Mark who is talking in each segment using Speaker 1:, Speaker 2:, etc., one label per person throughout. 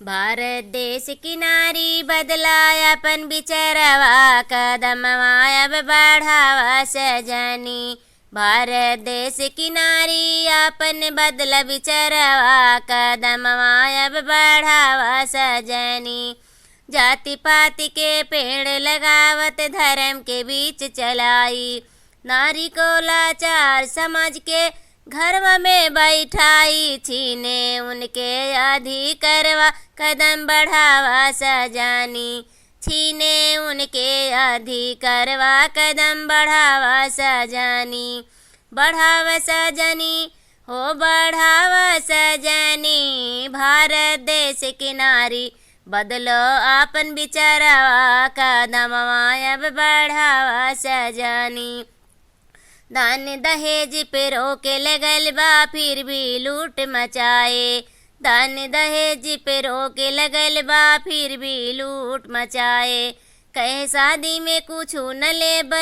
Speaker 1: भारत देश की नारी बदला अपन बिचरवा कदम अब बढ़ावा सजनी। भारत देश की नारी अपन बदला बिचरवा कदम अब बढ़ावा सजनी। जाति पाति के पेड़ लगावत धर्म के बीच चलाई। नारी को लाचार समझ के घरवा में बैठाई। छीने उनके अधिकारवा कदम बढ़ावा सजनी। छीने उनके अधिकारवा कदम बढ़ावा सजनी। बढ़ावा सजनी हो बढ़ावा सजनी। भारत देश की नारी बदलो अपन बिचारवा कदम अब बढ़ावा सजनी। दान दहेज पे रोक लगल बा फिर भी लूट मचाए। दान दहेज पे रोक लगल बा फिर भी लूट मचाए। कहे शादी में कुछ न लेब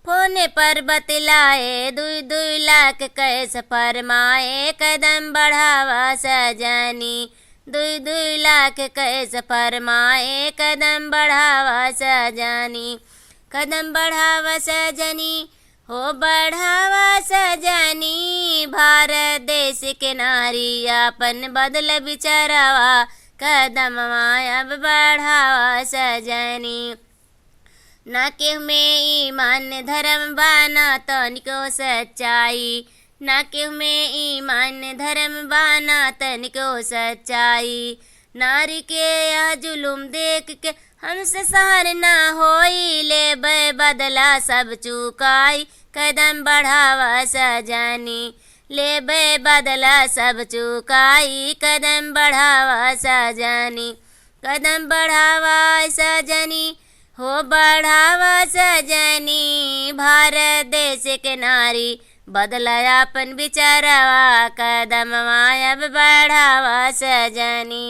Speaker 1: फोन पर बतलाए। 2-2 लाख कैस फरमाए कदम बढ़ावा सजनी। 2-2 लाख कैस फरमाए कदम बढ़ावा सजनी। कदम बढ़ावा सजनी हो बढ़ावा सजनी। भारत देश के नारी अपन बदल बिचरवा कदम अब बढ़ावा सजनी। न केहू में ईमान धर्म बाना तनिको सच्चाई। न केहू में ईमान धर्म बाना तनिको सच्चाई। नारी के यह जुलुम देख के हमसे सहन न होई। ले बदला सब चुकाई कदम बढ़ावा सजनी। ले बदला सब चुकाई कदम बढ़ावा सजनी। कदम बढ़ावा सजनी हो बढ़ावा सजनी। भारत देश के नारी बदला अपन बिचारवा कदम अब बढ़ावा सजनी।